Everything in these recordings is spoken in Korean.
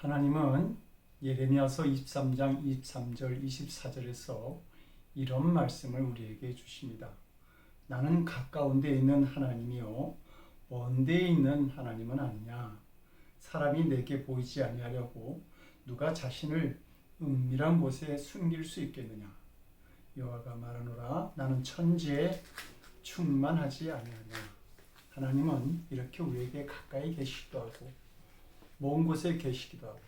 하나님은 예레미야서 23장 23절 24절에서 이런 말씀을 우리에게 주십니다. 나는 가까운 데 있는 하나님이요 먼 데 있는 하나님은 아니냐. 사람이 내게 보이지 아니하려고 누가 자신을 은밀한 곳에 숨길 수 있겠느냐. 여호와가 말하노라 나는 천지에 충만하지 아니하냐. 하나님은 이렇게 우리에게 가까이 계시기도 하고 먼 곳에 계시기도 하고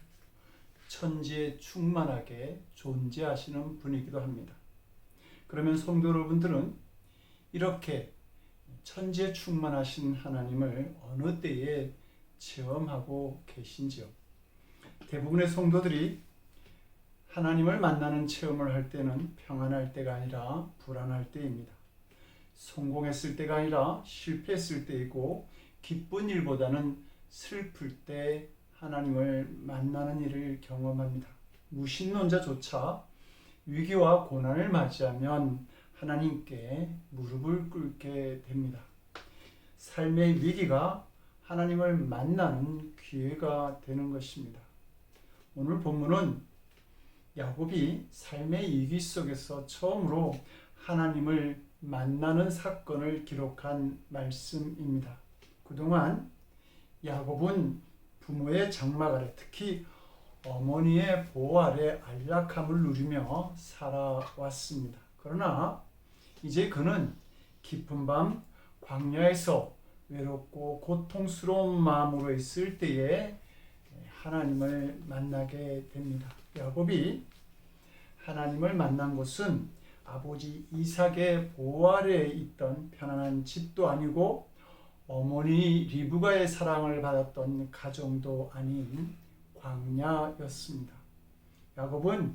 천지에 충만하게 존재하시는 분이기도 합니다. 그러면 성도 여러분들은 이렇게 천지에 충만하신 하나님을 어느 때에 체험하고 계신지요? 대부분의 성도들이 하나님을 만나는 체험을 할 때는 평안할 때가 아니라 불안할 때입니다. 성공했을 때가 아니라 실패했을 때이고 기쁜 일보다는 슬플 때 하나님을 만나는 일을 경험합니다. 무신론자조차 위기와 고난을 맞이하면 하나님께 무릎을 꿇게 됩니다. 삶의 위기가 하나님을 만나는 기회가 되는 것입니다. 오늘 본문은 야곱이 삶의 위기 속에서 처음으로 하나님을 만나는 사건을 기록한 말씀입니다. 그동안 야곱은 부모의 장막 아래, 특히 어머니의 보호 아래 안락함을 누리며 살아왔습니다. 그러나 이제 그는 깊은 밤 광야에서 외롭고 고통스러운 마음으로 있을 때에 하나님을 만나게 됩니다. 야곱이 하나님을 만난 곳은 아버지 이삭의 보호 아래에 있던 편안한 집도 아니고 어머니 리브가의 사랑을 받았던 가정도 아닌 광야였습니다. 야곱은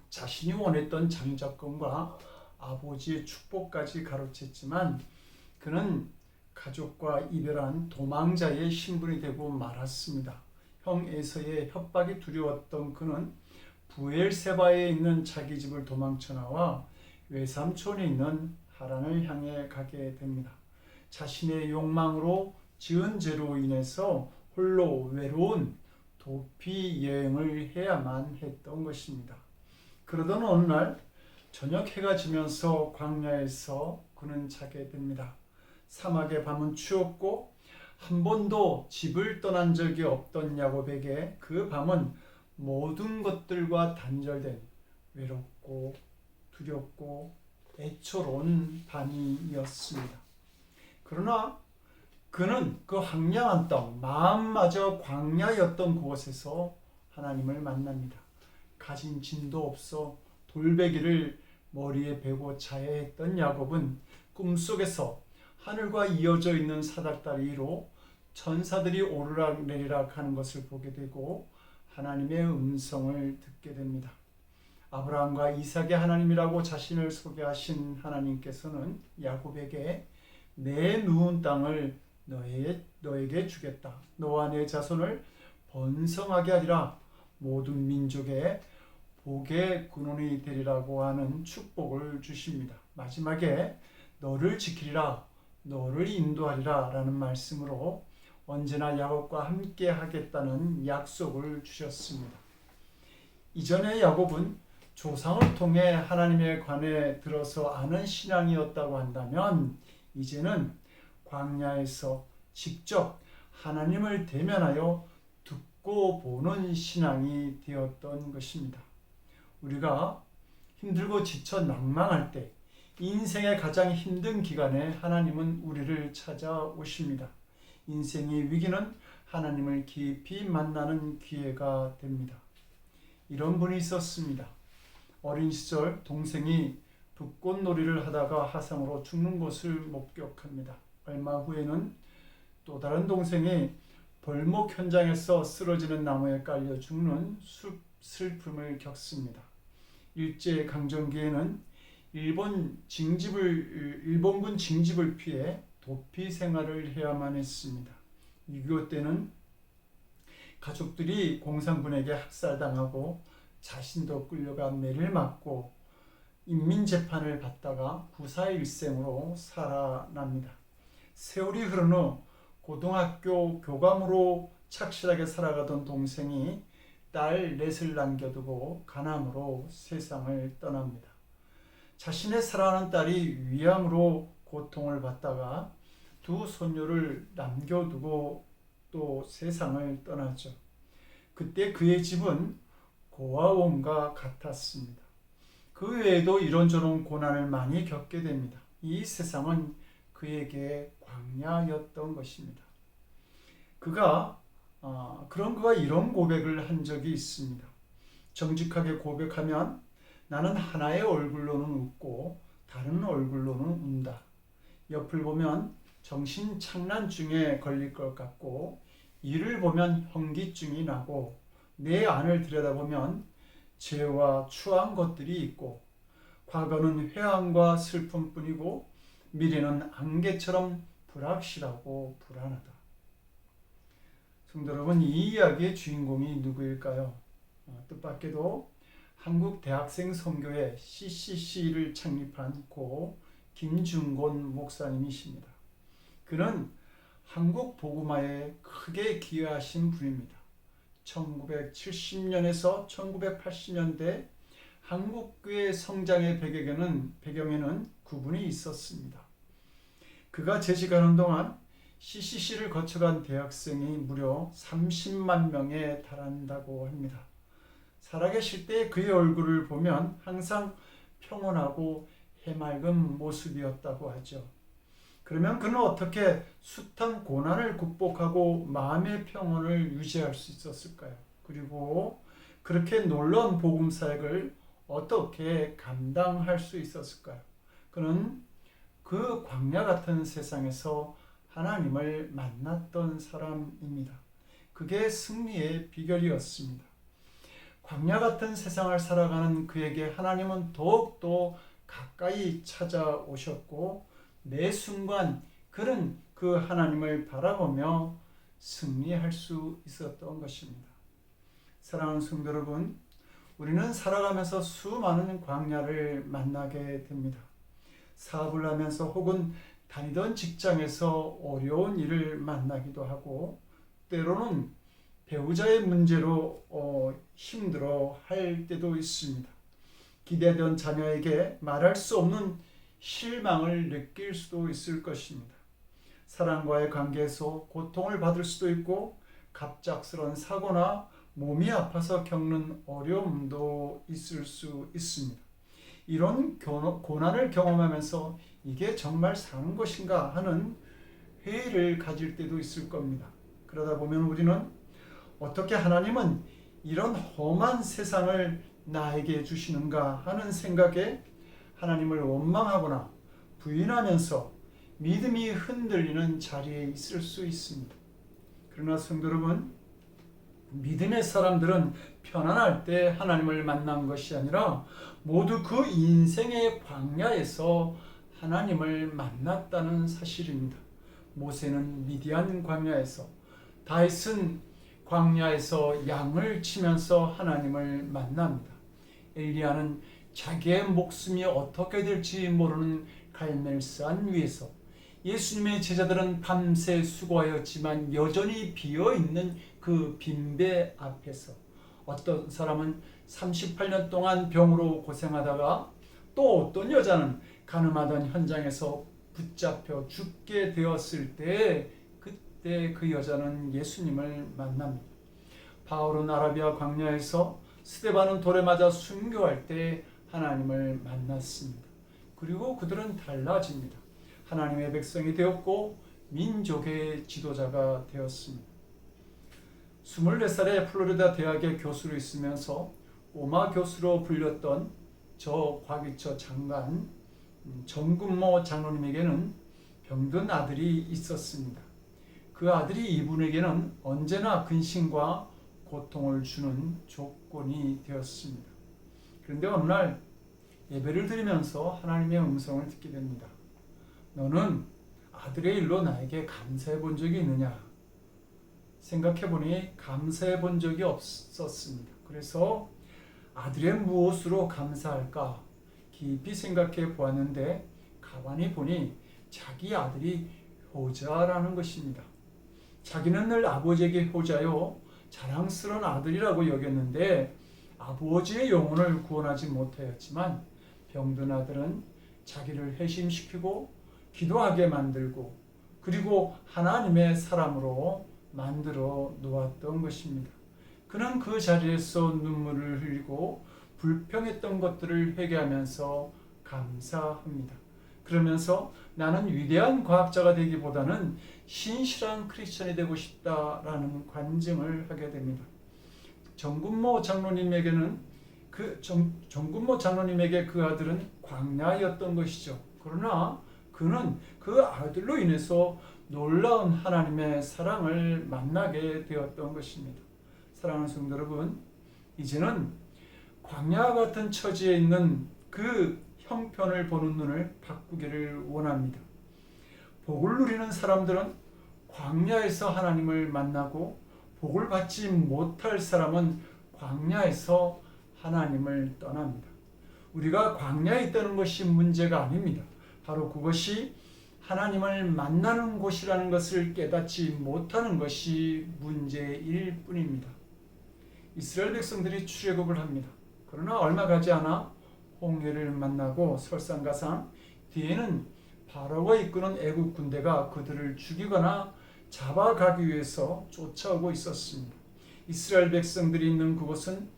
자신이 원했던 장자권과 아버지의 축복까지 가로챘지만 그는 가족과 이별한 도망자의 신분이 되고 말았습니다. 형 에서의 협박이 두려웠던 그는 부엘세바에 있는 자기 집을 도망쳐 나와 외삼촌에 있는 하란을 향해 가게 됩니다. 자신의 욕망으로 지은 죄로 인해서 홀로 외로운 도피 여행을 해야만 했던 것입니다. 그러던 어느 날 저녁 해가 지면서 광야에서 그는 자게 됩니다. 사막의 밤은 추웠고 한 번도 집을 떠난 적이 없던 야곱에게 그 밤은 모든 것들과 단절된 외롭고 두렵고 애처로운 밤이었습니다. 그러나 그는 그 황량한 땅, 마음마저 광야였던 그곳에서 하나님을 만납니다. 가진 짐도 없어 돌베개를 머리에 베고 자야 했던 야곱은 꿈속에서 하늘과 이어져 있는 사닥다리 위로 천사들이 오르락 내리락 하는 것을 보게 되고 하나님의 음성을 듣게 됩니다. 아브라함과 이삭의 하나님이라고 자신을 소개하신 하나님께서는 야곱에게 내 누운 땅을 너에게 주겠다. 너와 내 자손을 번성하게 하리라. 모든 민족의 복의 근원이 되리라고 하는 축복을 주십니다. 마지막에 너를 지키리라, 너를 인도하리라 라는 말씀으로 언제나 야곱과 함께 하겠다는 약속을 주셨습니다. 이전에 야곱은 조상을 통해 하나님에 관해 들어서 아는 신앙이었다고 한다면 이제는 광야에서 직접 하나님을 대면하여 듣고 보는 신앙이 되었던 것입니다. 우리가 힘들고 지쳐 낭망할 때 인생의 가장 힘든 기간에 하나님은 우리를 찾아오십니다. 인생의 위기는 하나님을 깊이 만나는 기회가 됩니다. 이런 분이 있었습니다. 어린 시절 동생이 벚꽃놀이를 하다가 화상으로 죽는 것을 목격합니다. 얼마 후에는 또 다른 동생이 벌목 현장에서 쓰러지는 나무에 깔려 죽는 슬픔을 겪습니다. 일제강점기에는 일본군 징집을 피해 도피 생활을 해야만 했습니다. 6.25 때는 가족들이 공산군에게 학살당하고 자신도 끌려가 매를 맞고 인민재판을 받다가 구사일생으로 살아납니다. 세월이 흐른 후 고등학교 교감으로 착실하게 살아가던 동생이 딸 넷을 남겨두고 가남으로 세상을 떠납니다. 자신의 사랑하는 딸이 위암으로 고통을 받다가 두 손녀를 남겨두고 또 세상을 떠나죠. 그때 그의 집은 고아원과 같았습니다. 그 외에도 이런저런 고난을 많이 겪게 됩니다. 이 세상은 그에게 광야였던 것입니다. 그가 이런 고백을 한 적이 있습니다. 정직하게 고백하면 나는 하나의 얼굴로는 웃고 다른 얼굴로는 운다. 옆을 보면 정신착란증에 걸릴 것 같고 이를 보면 현기증이 나고 내 안을 들여다보면 죄와 추한 것들이 있고 과거는 회한과 슬픔뿐이고 미래는 안개처럼 불확실하고 불안하다. 성도 여러분, 이 이야기의 주인공이 누구일까요? 뜻밖에도 한국 대학생 선교회 CCC를 창립한 고 김중곤 목사님이십니다. 그는 한국 복음화에 크게 기여하신 분입니다. 1970년에서 1980년대 한국교회 성장의 배경에는 구분이 있었습니다. 그가 재직하는 동안 CCC를 거쳐간 대학생이 무려 30만 명에 달한다고 합니다. 살아계실 때 그의 얼굴을 보면 항상 평온하고 해맑은 모습이었다고 하죠. 그러면 그는 어떻게 숱한 고난을 극복하고 마음의 평온을 유지할 수 있었을까요? 그리고 그렇게 놀라운 복음 사역을 어떻게 감당할 수 있었을까요? 그는 그 광야 같은 세상에서 하나님을 만났던 사람입니다. 그게 승리의 비결이었습니다. 광야 같은 세상을 살아가는 그에게 하나님은 더욱더 가까이 찾아오셨고 매 순간 그는 그 하나님을 바라보며 승리할 수 있었던 것입니다. 사랑하는 성도 여러분, 우리는 살아가면서 수많은 광야를 만나게 됩니다. 사업을 하면서 혹은 다니던 직장에서 어려운 일을 만나기도 하고 때로는 배우자의 문제로 힘들어 할 때도 있습니다. 기대던 자녀에게 말할 수 없는 실망을 느낄 수도 있을 것입니다. 사랑과의 관계에서 고통을 받을 수도 있고 갑작스러운 사고나 몸이 아파서 겪는 어려움도 있을 수 있습니다. 이런 고난을 경험하면서 이게 정말 사는 것인가 하는 회의를 가질 때도 있을 겁니다. 그러다 보면 우리는 어떻게 하나님은 이런 험한 세상을 나에게 주시는가 하는 생각에 하나님을 원망하거나 부인하면서 믿음이 흔들리는 자리에 있을 수 있습니다. 그러나 성도 여러분, 믿음의 사람들은 편안할 때 하나님을 만난 것이 아니라 모두 그 인생의 광야에서 하나님을 만났다는 사실입니다. 모세는 미디안 광야에서, 다윗은 광야에서 양을 치면서 하나님을 만납니다. 엘리야는 자기의 목숨이 어떻게 될지 모르는 갈멜산 위에서, 예수님의 제자들은 밤새 수고하였지만 여전히 비어있는 그 빈배 앞에서, 어떤 사람은 38년 동안 병으로 고생하다가 또 어떤 여자는 가늠하던 현장에서 붙잡혀 죽게 되었을 때 그때 그 여자는 예수님을 만납니다. 바울은 아라비아 광야에서, 스데반은 돌에 맞아 순교할 때 하나님을 만났습니다. 그리고 그들은 달라집니다. 하나님의 백성이 되었고 민족의 지도자가 되었습니다. 24살에 플로리다 대학의 교수로 있으면서 꼬마 교수로 불렸던 저 과기처 장관 정근모 장로님에게는 병든 아들이 있었습니다. 그 아들이 이분에게는 언제나 근심과 고통을 주는 조건이 되었습니다. 그런데 어느 날 예배를 드리면서 하나님의 음성을 듣게 됩니다. 너는 아들의 일로 나에게 감사해 본 적이 있느냐? 생각해 보니 감사해 본 적이 없었습니다. 그래서 아들의 무엇으로 감사할까 깊이 생각해 보았는데 가만히 보니 자기 아들이 효자라는 것입니다. 자기는 늘 아버지에게 효자요 자랑스러운 아들이라고 여겼는데 아버지의 영혼을 구원하지 못하였지만 병든 아들은 자기를 회심시키고 기도하게 만들고 그리고 하나님의 사람으로 만들어 놓았던 것입니다. 그는 그 자리에서 눈물을 흘리고 불평했던 것들을 회개하면서 감사합니다. 그러면서 나는 위대한 과학자가 되기보다는 신실한 크리스천이 되고 싶다라는 관증을 하게 됩니다. 정군모 장로님에게 그 아들은 광야였던 것이죠. 그러나 그는 그 아들로 인해서 놀라운 하나님의 사랑을 만나게 되었던 것입니다. 사랑하는 성도 여러분, 이제는 광야 같은 처지에 있는 그 형편을 보는 눈을 바꾸기를 원합니다. 복을 누리는 사람들은 광야에서 하나님을 만나고 복을 받지 못할 사람은 광야에서 하나님을 떠납니다. 우리가 광야에 있다는 것이 문제가 아닙니다. 바로 그것이 하나님을 만나는 곳이라는 것을 깨닫지 못하는 것이 문제일 뿐입니다. 이스라엘 백성들이 출애굽을 합니다. 그러나 얼마 가지 않아 홍해를 만나고 설상가상 뒤에는 바로가 이끄는 애국 군대가 그들을 죽이거나 잡아가기 위해서 쫓아오고 있었습니다. 이스라엘 백성들이 있는 그곳은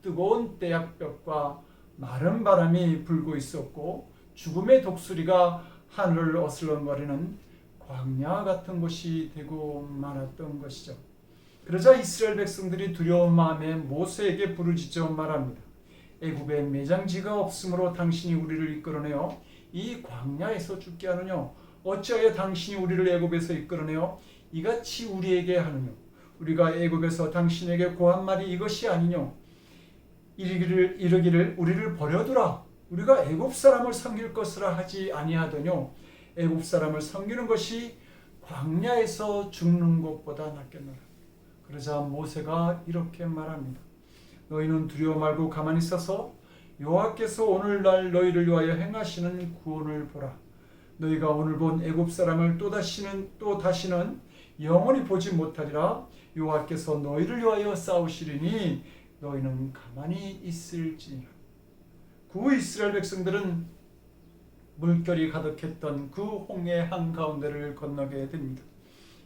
뜨거운 떼약볕과 마른 바람이 불고 있었고 죽음의 독수리가 하늘을 어슬렁거리는 광야 같은 곳이 되고 말았던 것이죠. 그러자 이스라엘 백성들이 두려운 마음에 모세에게 부르짖어 말합니다. 애굽에 매장지가 없으므로 당신이 우리를 이끌어내어 이 광야에서 죽게 하느냐? 어찌하여 당신이 우리를 애굽에서 이끌어내어 이같이 우리에게 하느냐? 우리가 애굽에서 당신에게 고한 말이 이것이 아니뇨? 이르기를 우리를 버려두라. 우리가 애굽 사람을 섬길 것이라 하지 아니하더뇨? 애굽 사람을 섬기는 것이 광야에서 죽는 것보다 낫겠노라. 그러자 모세가 이렇게 말합니다. 너희는 두려워 말고 가만히 있어서 여호와께서 오늘날 너희를 위하여 행하시는 구원을 보라. 너희가 오늘 본 애굽 사람을 또 다시는 영원히 보지 못하리라. 여호와께서 너희를 위하여 싸우시리니 너희는 가만히 있을지니라. 그 이스라엘 백성들은 물결이 가득했던 그 홍해 한가운데를 건너게 됩니다.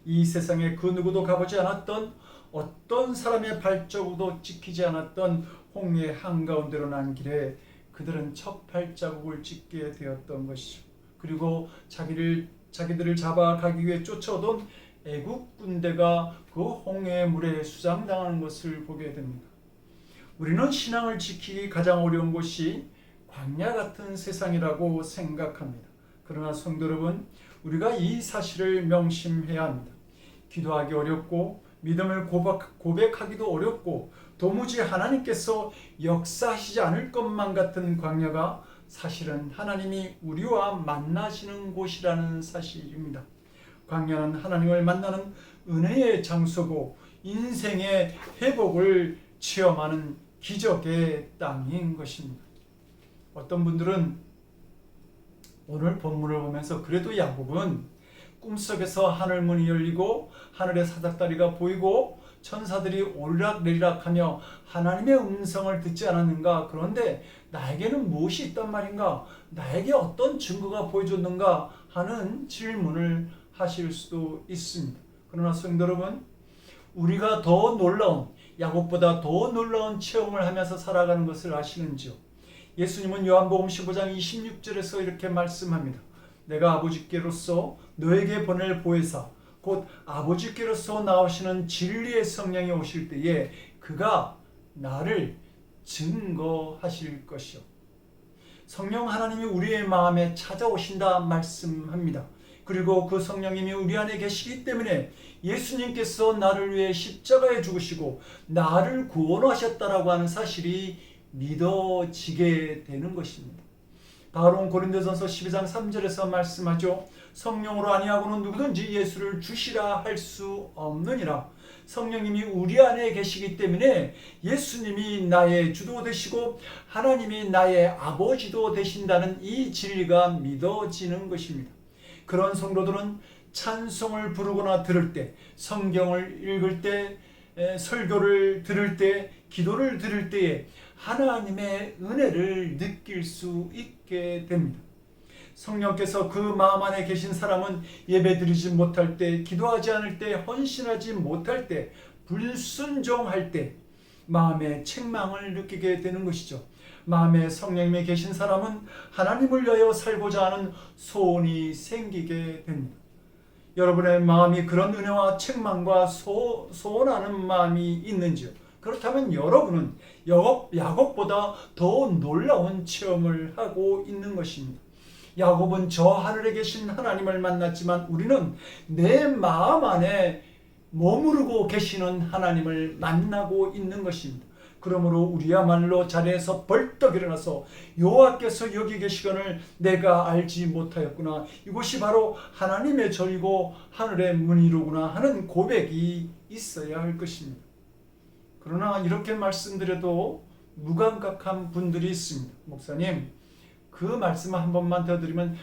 이 세상에 그 누구도 가보지 않았던 어떤 사람의 발자국도 찍히지 않았던 홍해 한가운데로 난 길에 그들은 첫 발자국을 찍게 되었던 것이죠. 그리고 자기들을 잡아가기 위해 쫓아오던 애국 군대가 그 홍해 물에 수장당하는 것을 보게 됩니다. 우리는 신앙을 지키기 가장 어려운 곳이 광야 같은 세상이라고 생각합니다. 그러나 성도 여러분, 우리가 이 사실을 명심해야 합니다. 기도하기 어렵고 믿음을 고백하기도 어렵고 도무지 하나님께서 역사하시지 않을 것만 같은 광야가 사실은 하나님이 우리와 만나시는 곳이라는 사실입니다. 광야는 하나님을 만나는 은혜의 장소고 인생의 회복을 체험하는 기적의 땅인 것입니다. 어떤 분들은 오늘 본문을 보면서 그래도 야곱은 꿈속에서 하늘 문이 열리고 하늘의 사닥다리가 보이고 천사들이 오르락내리락 하며 하나님의 음성을 듣지 않았는가? 그런데 나에게는 무엇이 있단 말인가? 나에게 어떤 증거가 보여줬는가? 하는 질문을 하실 수도 있습니다. 그러나 성도 여러분, 우리가 더 놀라운, 야곱보다 더 놀라운 체험을 하면서 살아가는 것을 아시는지요? 예수님은 요한복음 15장 26절에서 이렇게 말씀합니다. 내가 아버지께로서 너에게 보낼 보혜사 곧 아버지께로서 나오시는 진리의 성령이 오실 때에 그가 나를 증거하실 것이요. 성령 하나님이 우리의 마음에 찾아오신다 말씀합니다. 그리고 그 성령님이 우리 안에 계시기 때문에 예수님께서 나를 위해 십자가에 죽으시고 나를 구원하셨다라고 하는 사실이 믿어지게 되는 것입니다. 바울은 고린도전서 12장 3절에서 말씀하죠. 성령으로 아니하고는 누구든지 예수를 주시라 할 수 없느니라. 성령님이 우리 안에 계시기 때문에 예수님이 나의 주도 되시고 하나님이 나의 아버지도 되신다는 이 진리가 믿어지는 것입니다. 그런 성도들은 찬송을 부르거나 들을 때, 성경을 읽을 때, 설교를 들을 때, 기도를 들을 때에 하나님의 은혜를 느낄 수 있게 됩니다. 성령께서 그 마음 안에 계신 사람은 예배드리지 못할 때, 기도하지 않을 때, 헌신하지 못할 때, 불순종할 때 마음의 책망을 느끼게 되는 것이죠. 마음에 성령님이 계신 사람은 하나님을 위하여 살고자 하는 소원이 생기게 됩니다. 여러분의 마음이 그런 은혜와 책망과 소원하는 마음이 있는지요? 그렇다면 여러분은 야곱보다 더 놀라운 체험을 하고 있는 것입니다. 야곱은 저 하늘에 계신 하나님을 만났지만 우리는 내 마음 안에 머무르고 계시는 하나님을 만나고 있는 것입니다. 그러므로 우리야말로 자리에서 벌떡 일어나서 여호와께서 여기 계시거늘 내가 알지 못하였구나, 이곳이 바로 하나님의 절이고 하늘의 문이로구나 하는 고백이 있어야 할 것입니다. 그러나 이렇게 말씀드려도 무감각한 분들이 있습니다. 목사님, 그 말씀을 한 번만 더 드리면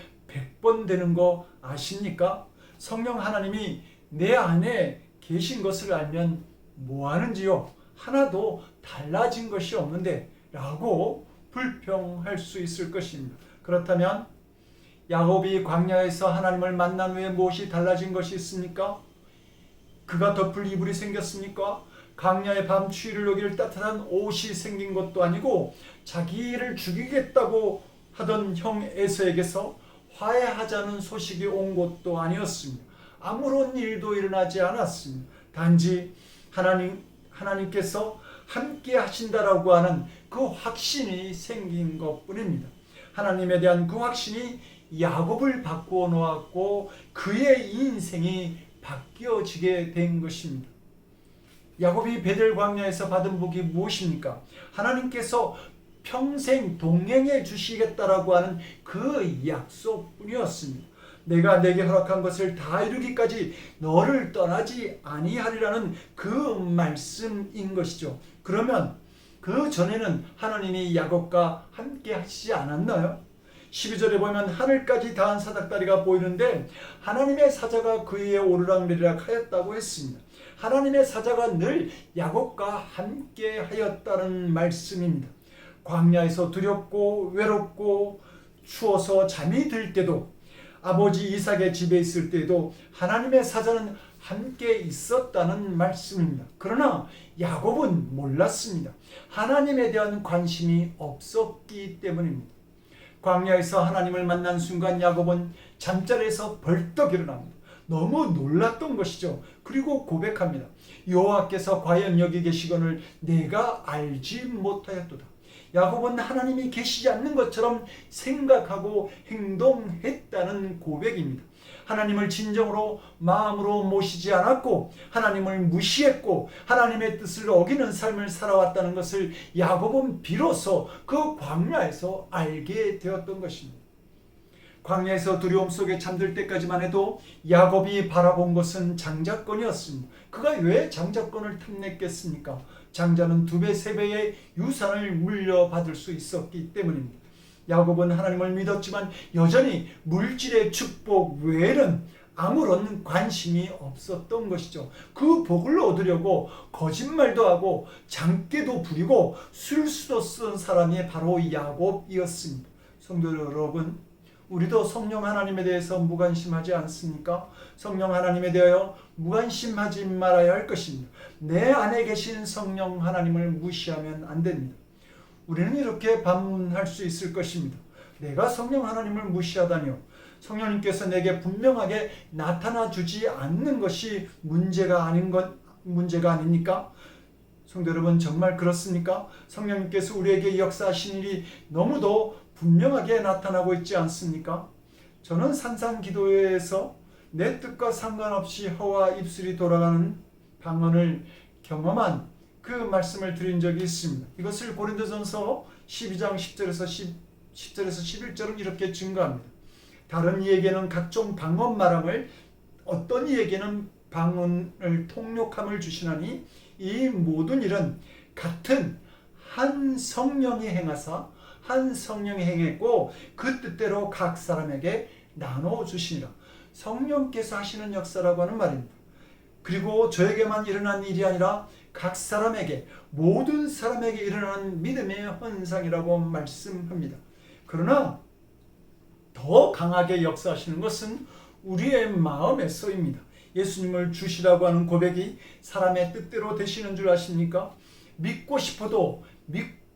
100번 되는 거 아십니까? 성령 하나님이 내 안에 계신 것을 알면 뭐 하는지요? 하나도 달라진 것이 없는데 라고 불평할 수 있을 것입니다. 그렇다면 야곱이 광야에서 하나님을 만난 후에 무엇이 달라진 것이 있습니까? 그가 덮을 이불이 생겼습니까? 광야의 밤 추위를 녹일 따뜻한 옷이 생긴 것도 아니고 자기를 죽이겠다고 하던 형 에서에게서 화해하자는 소식이 온 것도 아니었습니다. 아무런 일도 일어나지 않았습니다. 단지 하나님께서 함께 하신다라고 하는 그 확신이 생긴 것뿐입니다. 하나님에 대한 그 확신이 야곱을 바꾸어 놓았고 그의 인생이 바뀌어지게 된 것입니다. 야곱이 베델 광야에서 받은 복이 무엇입니까? 하나님께서 평생 동행해 주시겠다라고 하는 그 약속뿐이었습니다. 내가 내게 허락한 것을 다 이루기까지 너를 떠나지 아니하리라는 그 말씀인 것이죠. 그러면 그 전에는 하나님이 야곱과 함께 하시지 않았나요? 12절에 보면 하늘까지 닿은 사닥다리가 보이는데 하나님의 사자가 그 위에 오르락내리락 하였다고 했습니다. 하나님의 사자가 늘 야곱과 함께 하였다는 말씀입니다. 광야에서 두렵고 외롭고 추워서 잠이 들 때도, 아버지 이삭의 집에 있을 때도 하나님의 사자는 함께 있었다는 말씀입니다. 그러나 야곱은 몰랐습니다. 하나님에 대한 관심이 없었기 때문입니다. 광야에서 하나님을 만난 순간 야곱은 잠자리에서 벌떡 일어납니다. 너무 놀랐던 것이죠. 그리고 고백합니다. 여호와께서 과연 여기 계시거늘 내가 알지 못하였도다. 야곱은 하나님이 계시지 않는 것처럼 생각하고 행동했다는 고백입니다. 하나님을 진정으로 마음으로 모시지 않았고 하나님을 무시했고 하나님의 뜻을 어기는 삶을 살아왔다는 것을 야곱은 비로소 그 광야에서 알게 되었던 것입니다. 광야에서 두려움 속에 잠들 때까지만 해도 야곱이 바라본 것은 장자권이었습니다. 그가 왜 장자권을 탐냈겠습니까? 장자는 2배, 3배의 유산을 물려받을 수 있었기 때문입니다. 야곱은 하나님을 믿었지만 여전히 물질의 축복 외에는 아무런 관심이 없었던 것이죠. 그 복을 얻으려고 거짓말도 하고 장깨도 부리고 술수도 쓴 사람이 바로 야곱이었습니다. 성도 여러분, 우리도 성령 하나님에 대해서 무관심하지 않습니까? 성령 하나님에 대하여 무관심하지 말아야 할 것입니다. 내 안에 계신 성령 하나님을 무시하면 안 됩니다. 우리는 이렇게 반문할 수 있을 것입니다. 내가 성령 하나님을 무시하다니요? 성령님께서 내게 분명하게 나타나 주지 않는 것이 문제가 아닙니까? 성도 여러분, 정말 그렇습니까? 성령님께서 우리에게 역사하신 일이 너무도 분명하게 나타나고 있지 않습니까? 저는 산상기도회에서 내 뜻과 상관없이 혀와 입술이 돌아가는 방언을 경험한 그 말씀을 드린 적이 있습니다. 이것을 고린도전서 12장 10절에서 11절은 이렇게 증거합니다. 다른 이에게는 각종 방언 말함을, 어떤 이에게는 방언을 통역함을 주시나니 이 모든 일은 같은 한 성령이 행하사 한 성령이 행했고 그 뜻대로 각 사람에게 나눠 주시니라. 성령께서 하시는 역사라고 하는 말입니다. 그리고 저에게만 일어난 일이 아니라 각 사람에게, 모든 사람에게 일어나는 믿음의 현상이라고 말씀합니다. 그러나 더 강하게 역사하시는 것은 우리의 마음의 쏘입니다. 예수님을 주시라고 하는 고백이 사람의 뜻대로 되시는 줄 아십니까? 믿고 싶어도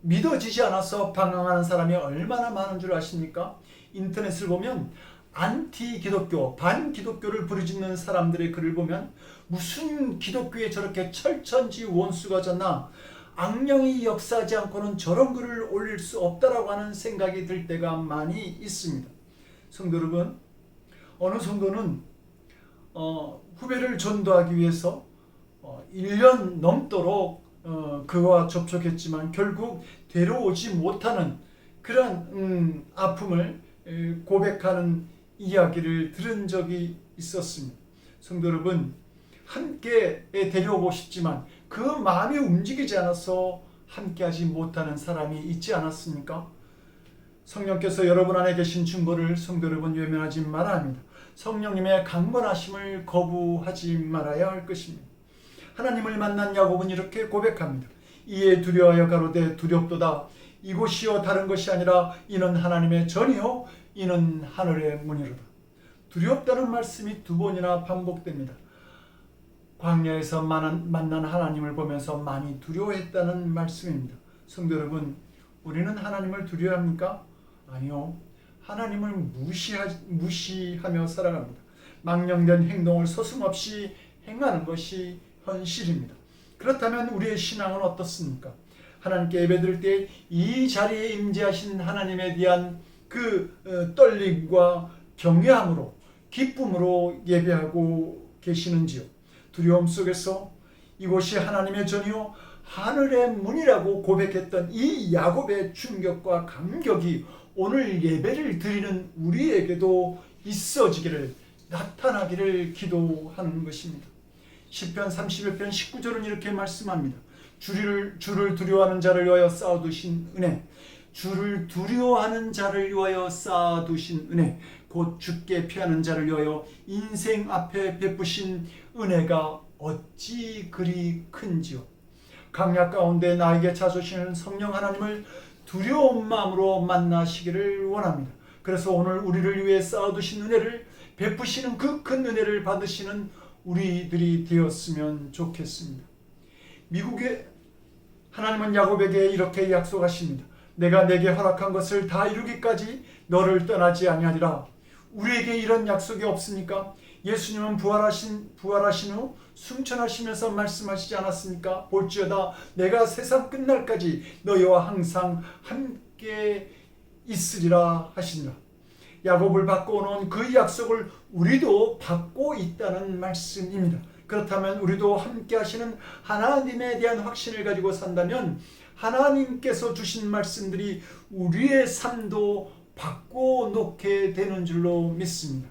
믿어지지 않아서 방황하는 사람이 얼마나 많은 줄 아십니까? 인터넷을 보면 안티 기독교, 반 기독교를 부르짖는 사람들의 글을 보면 무슨 기독교에 저렇게 철천지 원수가 졌나, 악령이 역사하지 않고는 저런 글을 올릴 수 없다라고 하는 생각이 들 때가 많이 있습니다. 성도 여러분, 어느 성도는 후배를 전도하기 위해서 1년 넘도록 그와 접촉했지만 결국 데려오지 못하는 그런 아픔을 고백하는 이야기를 들은 적이 있었습니다. 성도 여러분, 함께 데려오고 싶지만 그 마음이 움직이지 않아서 함께하지 못하는 사람이 있지 않았습니까? 성령께서 여러분 안에 계신 증거를 성도 여러분 외면하지 말아야 합니다. 성령님의 강건하심을 거부하지 말아야 할 것입니다. 하나님을 만난 야곱은 이렇게 고백합니다. 이에 두려워하여 가로되 두렵도다. 이곳이요 다른 것이 아니라 이는 하나님의 전이요 이는 하늘의 문이로다. 두렵다는 말씀이 2번이나 반복됩니다. 광야에서 만난 하나님을 보면서 많이 두려워했다는 말씀입니다. 성도 여러분, 우리는 하나님을 두려워합니까? 아니요. 하나님을 무시하며 살아갑니다. 망령된 행동을 서슴없이 행하는 것이 현실입니다. 그렇다면 우리의 신앙은 어떻습니까? 하나님께 예배드릴 때 이 자리에 임재하신 하나님에 대한 그 떨림과 경외함으로, 기쁨으로 예배하고 계시는지요? 두려움 속에서 이곳이 하나님의 전이요 하늘의 문이라고 고백했던 이 야곱의 충격과 감격이 오늘 예배를 드리는 우리에게도 있어지기를, 나타나기를 기도하는 것입니다. 시편 31편 19절은 이렇게 말씀합니다. 주를 두려워하는 자를 위하여 쌓아두신 은혜, 주를 두려워하는 자를 위하여 쌓아두신 은혜, 곧 주께 피하는 자를 위하여 인생 앞에 베푸신 은혜가 어찌 그리 큰지요. 강약 가운데 나에게 찾으시는 성령 하나님을 두려운 마음으로 만나시기를 원합니다. 그래서 오늘 우리를 위해 쌓아두신 은혜를 베푸시는 그 큰 은혜를 받으시는 우리들이 되었으면 좋겠습니다. 미국의 하나님은 야곱에게 이렇게 약속하십니다. 내가 내게 허락한 것을 다 이루기까지 너를 떠나지 아니하리라. 우리에게 이런 약속이 없습니까? 예수님은 부활하신 후 승천하시면서 말씀하시지 않았습니까? 볼지어다 내가 세상 끝날까지 너희와 항상 함께 있으리라 하시니라. 야곱을 받고 오는 그 약속을 우리도 받고 있다는 말씀입니다. 그렇다면 우리도 함께 하시는 하나님에 대한 확신을 가지고 산다면 하나님께서 주신 말씀들이 우리의 삶도 바꿔놓게 되는 줄로 믿습니다.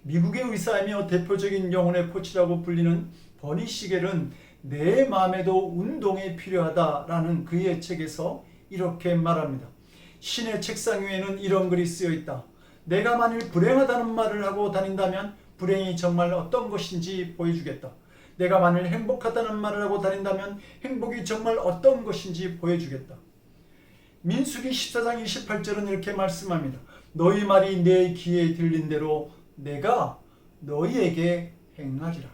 미국의 의사이며 대표적인 영혼의 코치라고 불리는 버니 시겔은 내 마음에도 운동이 필요하다라는 그의 책에서 이렇게 말합니다. 신의 책상 위에는 이런 글이 쓰여 있다. 내가 만일 불행하다는 말을 하고 다닌다면 불행이 정말 어떤 것인지 보여주겠다. 내가 만일 행복하다는 말을 하고 다닌다면 행복이 정말 어떤 것인지 보여주겠다. 민수기 14장 28절은 이렇게 말씀합니다. 너희 말이 내 귀에 들린 대로 내가 너희에게 행하리라.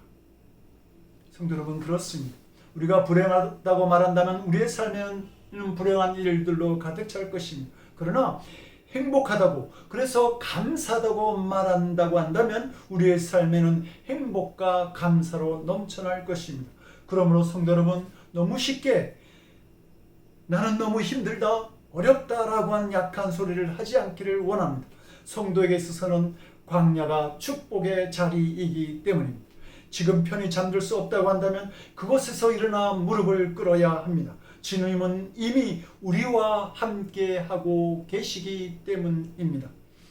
성도 여러분, 그렇습니다. 우리가 불행하다고 말한다면 우리의 삶에는 불행한 일들로 가득 찰 것입니다. 그러나 행복하다고, 그래서 감사하다고 말한다고 한다면 우리의 삶에는 행복과 감사로 넘쳐날 것입니다. 그러므로 성도 여러분, 너무 쉽게 나는 너무 힘들다, 어렵다라고 하는 약한 소리를 하지 않기를 원합니다. 성도에게 있어서는 광야가 축복의 자리이기 때문입니다. 지금 편히 잠들 수 없다고 한다면 그곳에서 일어나 무릎을 꿇어야 합니다. 주님은 이미 우리와 함께 하고 계시기 때문입니다.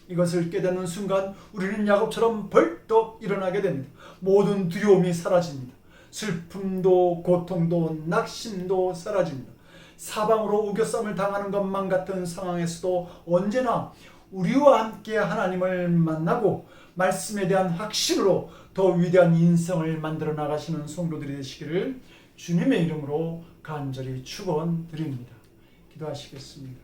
이것을 깨닫는 순간 우리는 야곱처럼 벌떡 일어나게 됩니다. 모든 두려움이 사라집니다. 슬픔도 고통도 낙심도 사라집니다. 사방으로 우겨쌈을 당하는 것만 같은 상황에서도 언제나 우리와 함께 하나님을 만나고 말씀에 대한 확신으로 더 위대한 인생을 만들어 나가시는 성도들이 되시기를 주님의 이름으로 간절히 축원드립니다. 기도하시겠습니다.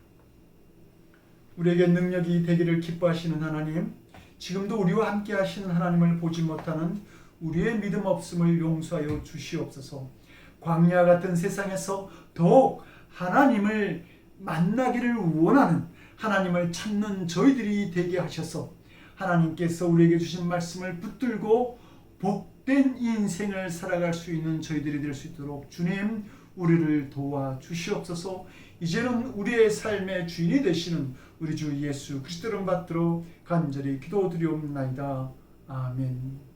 우리에게 능력이 되기를 기뻐하시는 하나님, 지금도 우리와 함께 하시는 하나님을 보지 못하는 우리의 믿음 없음을 용서하여 주시옵소서. 광야 같은 세상에서 더욱 하나님을 만나기를 원하는, 하나님을 찾는 저희들이 되게 하셔서 하나님께서 우리에게 주신 말씀을 붙들고 복된 인생을 살아갈 수 있는 저희들이 될 수 있도록 주님 우리를 도와 주시옵소서. 이제는 우리의 삶의 주인이 되시는 우리 주 예수 그리스도를 받들어 간절히 기도드리옵나이다. 아멘.